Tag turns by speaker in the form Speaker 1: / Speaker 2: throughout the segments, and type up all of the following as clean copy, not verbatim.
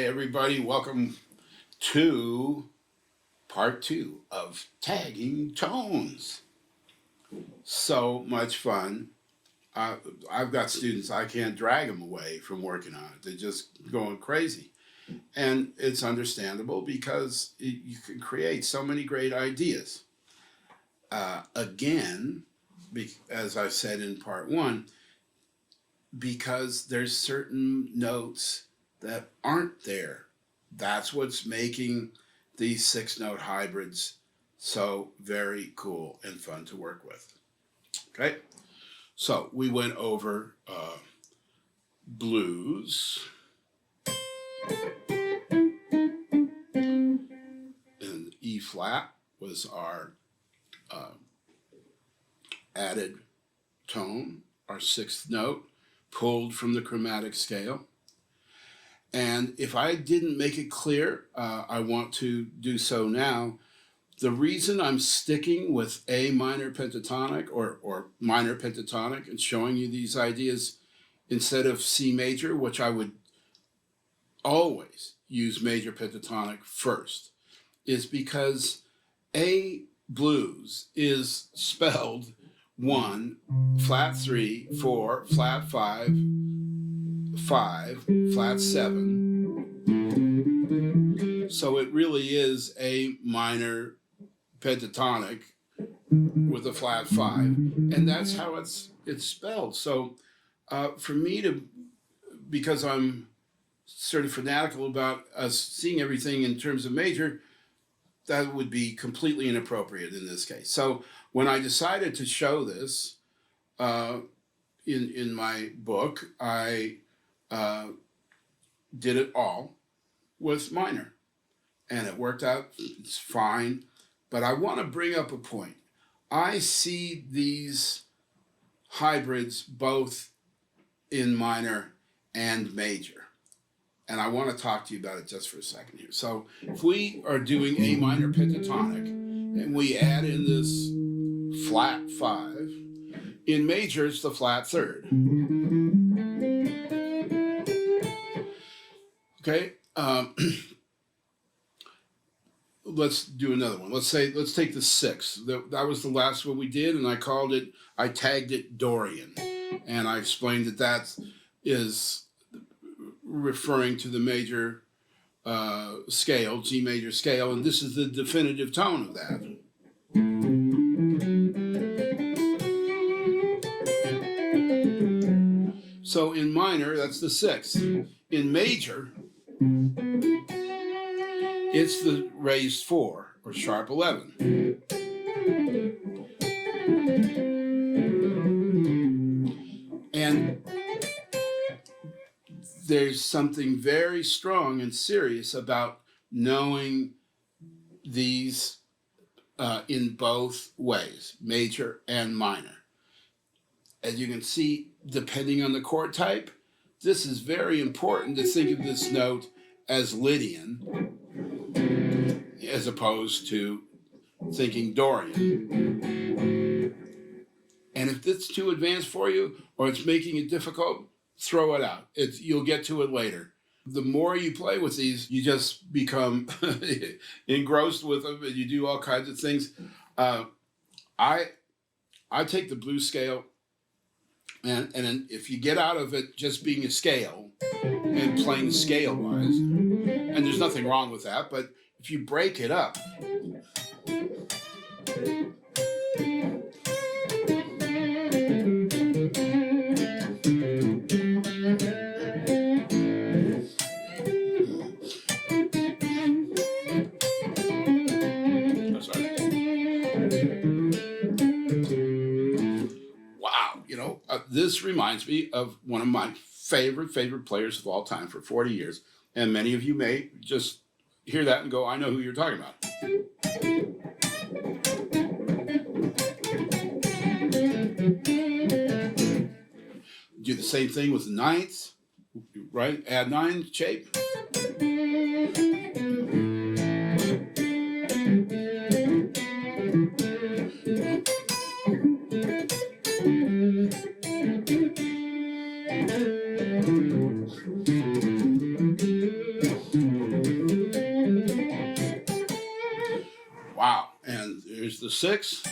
Speaker 1: everybody, welcome to part 2 of tagging tones. So much fun. I've got students, I can't drag them away from working on it. They're just going crazy. And it's understandable because you can create so many great ideas. Again, as I said in part 1, because there's certain notes that aren't there. That's what's making these 6-note hybrids so very cool and fun to work with. Okay, so we went over blues and E flat was our added tone, our 6th note, pulled from the chromatic scale. And if I didn't make it clear, I want to do so now. The reason I'm sticking with A minor pentatonic or minor pentatonic and showing you these ideas instead of C major, which I would always use major pentatonic first, is because A blues is spelled 1, flat 3, 4, flat 5, 5, flat 7. So it really is a minor pentatonic with a flat 5. And that's how it's spelled. So for me to, because I'm sort of fanatical about us seeing everything in terms of major, that would be completely inappropriate in this case. So when I decided to show this in my book, I did it all with minor, and it worked out. It's fine, but I want to bring up a point. I see these hybrids both in minor and major, and I want to talk to you about it just for a second here. So if we are doing a minor pentatonic and we add in this flat 5, in major it's the flat 3rd. Okay, let's do another one. Let's take the 6th. That was the last one we did, and I tagged it Dorian. And I explained that is referring to the major scale, G major scale, and this is the definitive tone of that. So in minor, that's the 6th. In major, it's the raised 4 or sharp 11. And there's something very strong and serious about knowing these in both ways, major and minor. As you can see, depending on the chord type, this is very important to think of this note as Lydian as opposed to thinking Dorian. And if it's too advanced for you or it's making it difficult, throw it out. You'll get to it later. The more you play with these, you just become engrossed with them and you do all kinds of things. I take the blues scale, and if you get out of it just being a scale and playing scale-wise, and there's nothing wrong with that, but if you break it up, this reminds me of one of my favorite players of all time for 40 years. And many of you may just hear that and go, I know who you're talking about. Do the same thing with the 9th, right? Add 9 shape. to 6.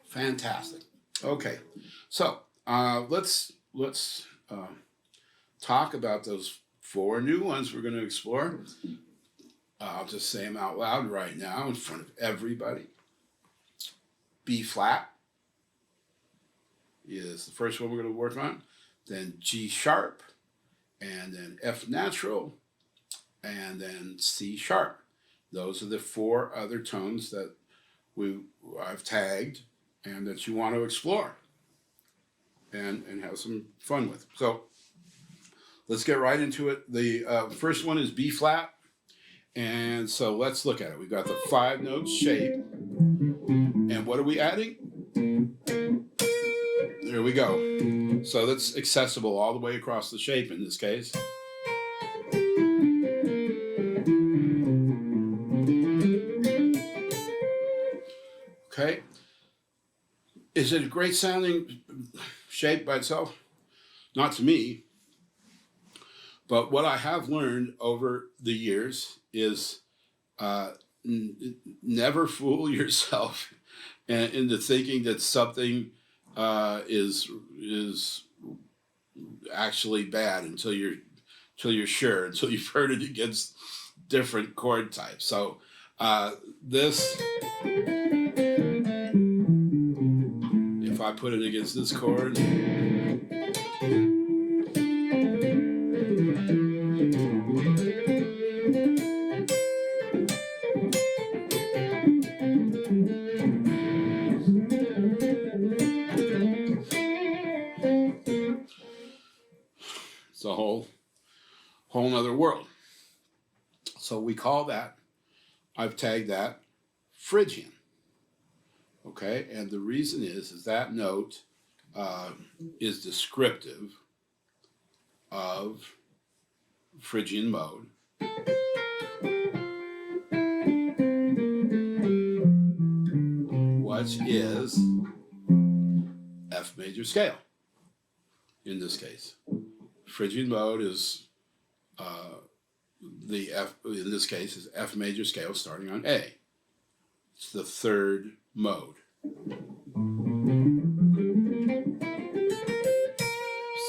Speaker 1: Fantastic. Okay, so let's talk about those 4 new ones we're going to explore. I'll just say them out loud right now in front of everybody. B flat is the first one we're going to work on. Then G sharp, and then F natural, and then C sharp. Those are the 4 other tones that I've tagged and that you want to explore and have some fun with. So let's get right into it. The first one is B flat. And so let's look at it. We've got the 5 note shape. And what are we adding? There we go. So that's accessible all the way across the shape in this case. Okay. Is it a great sounding shape by itself? Not to me. But what I have learned over the years is never fool yourself into thinking that something is actually bad until you're sure, until you've heard it against different chord types. So this, if I put it against this chord, it's a whole nother world. So we call that, I've tagged that Phrygian. Okay, and the reason is that note is descriptive of Phrygian mode. Which is F major scale in this case. Phrygian mode is the F, in this case, is F major scale starting on A. It's the 3rd mode.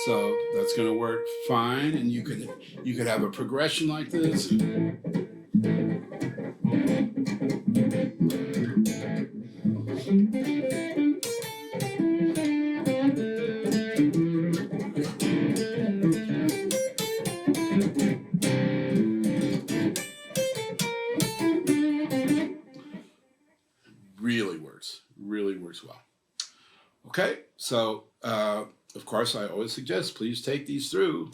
Speaker 1: So that's going to work fine, and you could have a progression like this. Really works well. Okay, so of course I always suggest please take these through.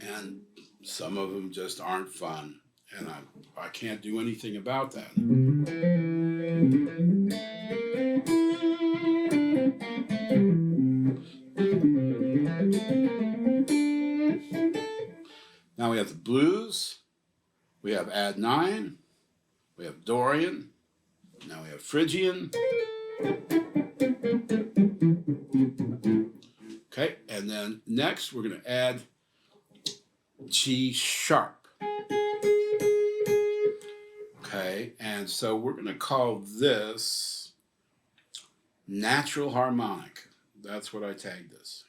Speaker 1: And some of them just aren't fun, and I can't do anything about that. Now we have the blues, we have add 9, we have Dorian, now we have Phrygian. Okay, and then next we're going to add G sharp. Okay, and so we're going to call this natural harmonic. That's what I tagged this.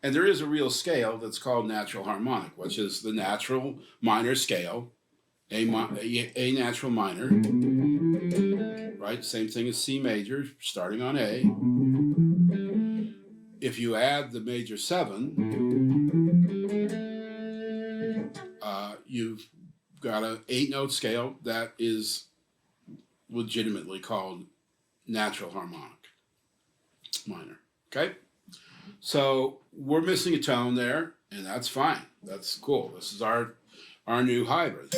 Speaker 1: And there is a real scale that's called natural harmonic, which is the natural minor scale, A natural minor, right? Same thing as C major, starting on A. If you add the major 7, you've got an 8-note scale that is legitimately called natural harmonic minor, okay? So we're missing a tone there, and that's fine. That's cool. This is our new hybrid.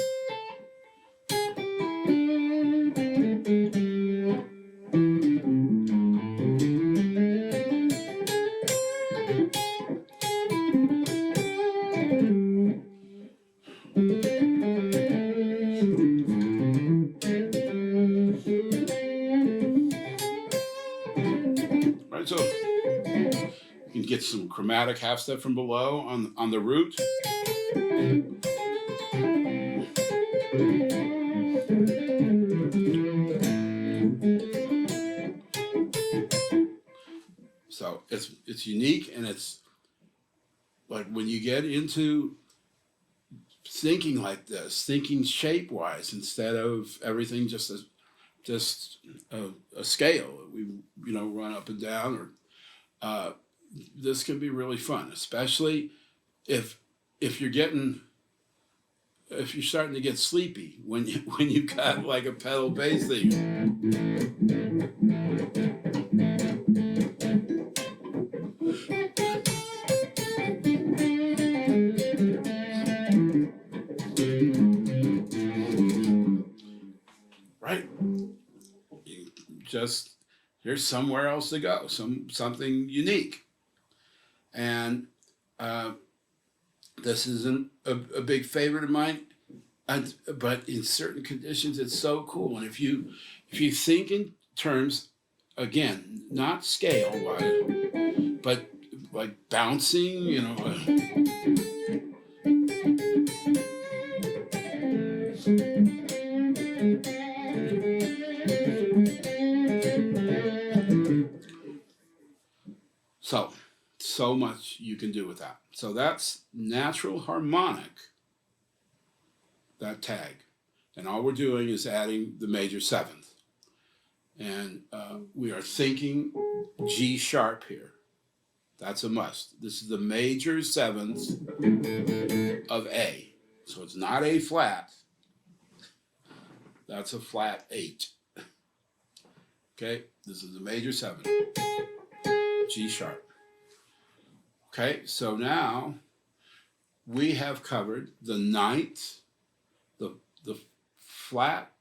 Speaker 1: scherzo. You can get some chromatic half step from below on the root. So it's unique, and it's like when you get into thinking like this, thinking shape-wise instead of everything just a scale. We run up and down, or this can be really fun, especially if you're starting to get sleepy when you got like a pedal bass thing. Right? Just here's somewhere else to go, something unique. And this isn't a big favorite of mine, but in certain conditions it's so cool. And if you think in terms, again, not scale wise, but like bouncing, so much you can do with that. So that's natural harmonic, that tag. And all we're doing is adding the major seventh. And we are thinking G sharp here. That's a must. This is the major seventh of A. So it's not A flat. That's a flat 8. Okay, this is the major 7. G sharp. Okay, so now we have covered the ninth, the flat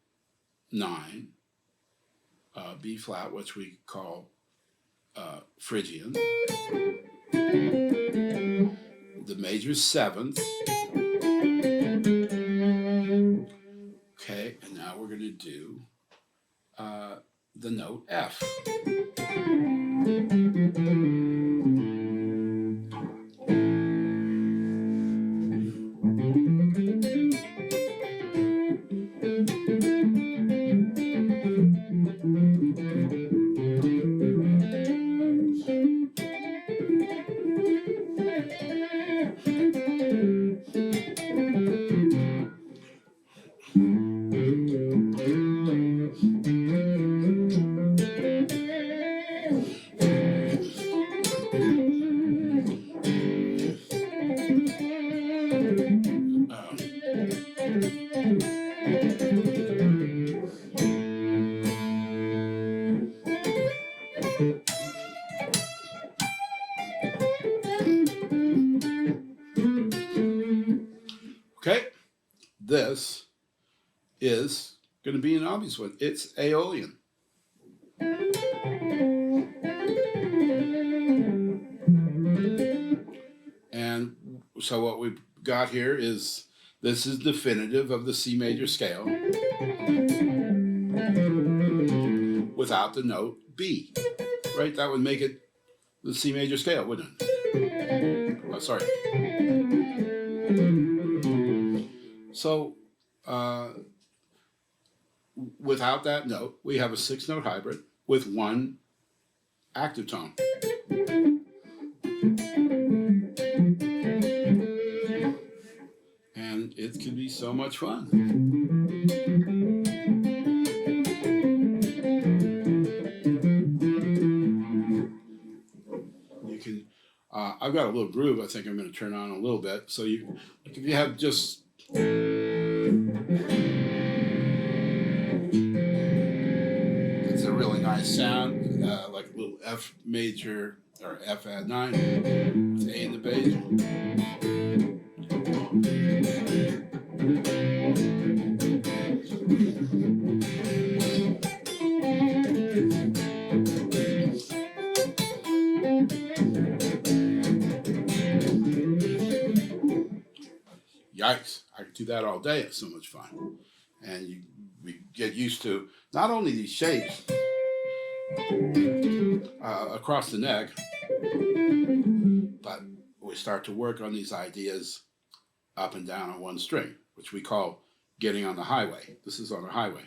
Speaker 1: 9, B flat, which we call Phrygian, the major 7th. Okay, and now we're going to do the note F. Okay, this is going to be an obvious one. It's Aeolian. And so what we've got here is, this is definitive of the C major scale without the note B, right? That would make it the C major scale, wouldn't it? Oh, sorry. So without that note, we have a 6-note hybrid with one active tone. And it can be so much fun. You can, I've got a little groove I think I'm going to turn on a little bit. So you, if you have just it's a really nice sound, like a little F major or F add 9 with A in the bass. Yikes, I could do that all day. It's so much fun. And we get used to not only these shapes, across the neck, but we start to work on these ideas up and down on one string, which we call getting on the highway. This is on a highway.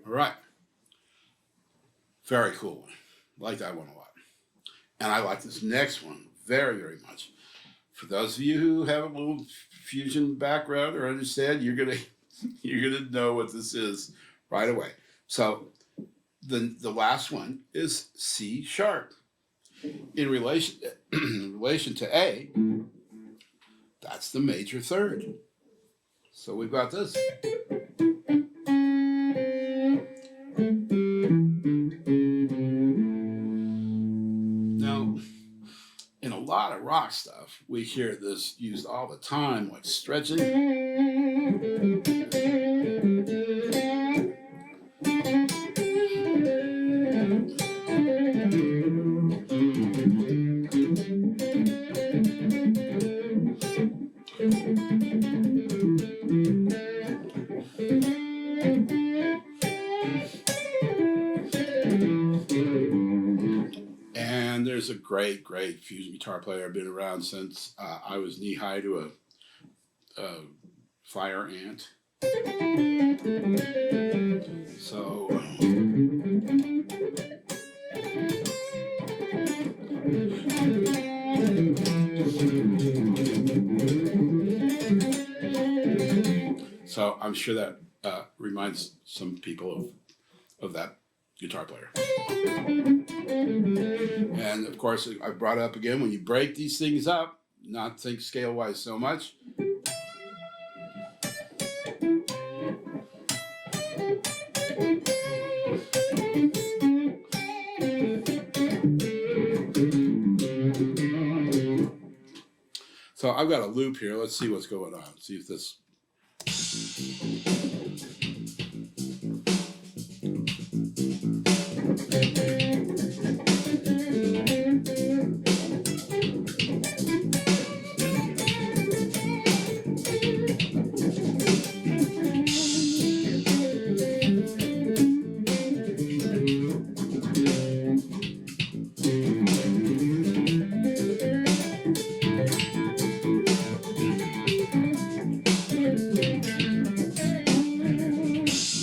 Speaker 1: All right. Very cool one. Like that one a lot. And I like this next one very, very much. For those of you who have a little fusion background or understand, you're gonna know what this is right away. So the last one is C sharp. In relation to A, that's the major third. So we've got this. Now, in a lot of rock stuff, we hear this used all the time, like stretching. And there's a great fusion guitar player. I've been around since I was knee-high to a fire ant. So I'm sure that reminds some people of that guitar player. And of course, I brought up again, when you break these things up, not think scale-wise so much. So I've got a loop here. Let's see what's going on. See if this...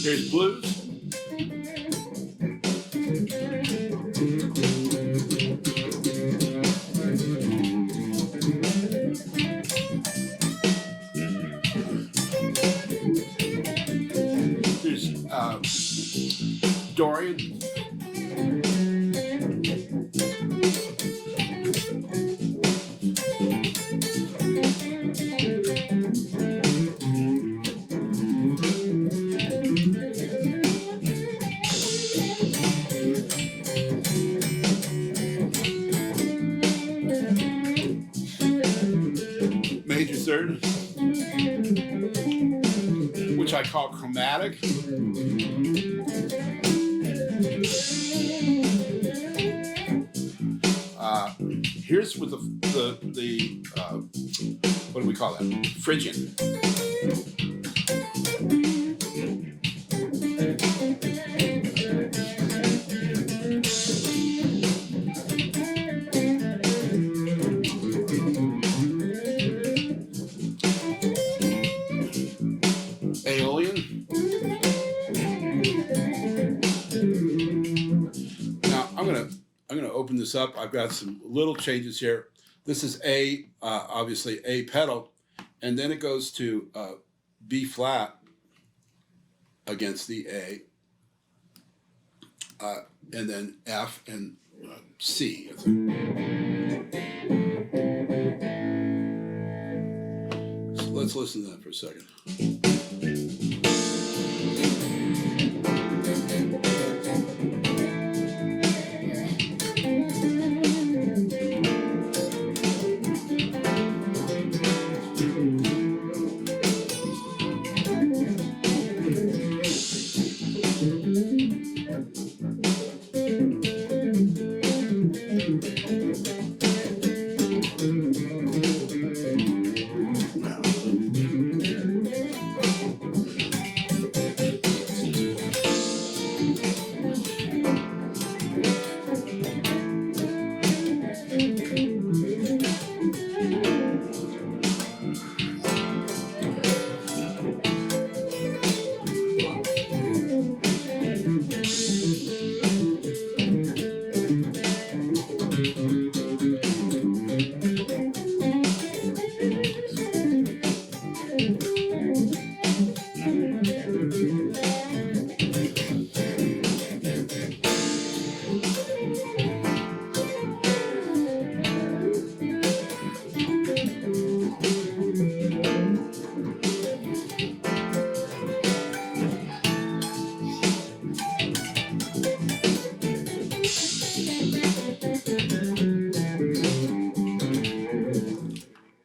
Speaker 1: Here's blues. Here's Dorian. Major third, which I call chromatic. Here's with the what do we call that? Phrygian. Aeolian. Now I'm gonna open this up. I've got some little changes here. This is obviously A pedal, and then it goes to B flat against the A, and then F and C. So let's listen to that for a second.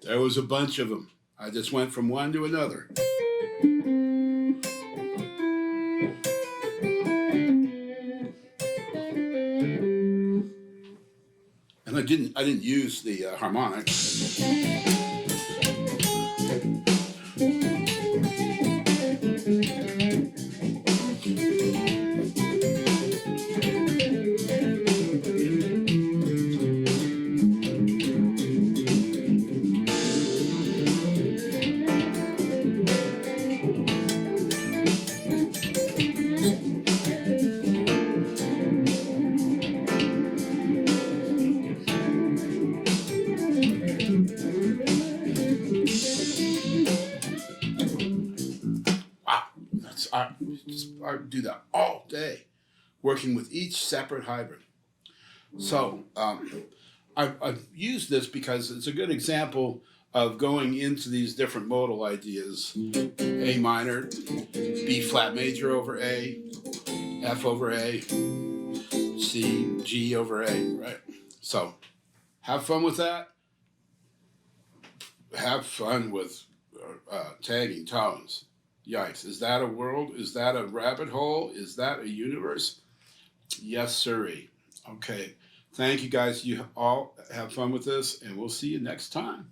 Speaker 1: There was a bunch of them. I just went from one to another. And I didn't use the harmonic. I do that all day, working with each separate hybrid. So I've used this because it's a good example of going into these different modal ideas. A minor, B flat major over A, F over A, C, G over A, right? So have fun with that. Have fun with tagging tones. Yikes, is that a world? Is that a rabbit hole? Is that a universe? Yes, sirree. Okay, thank you guys. You all have fun with this, and we'll see you next time.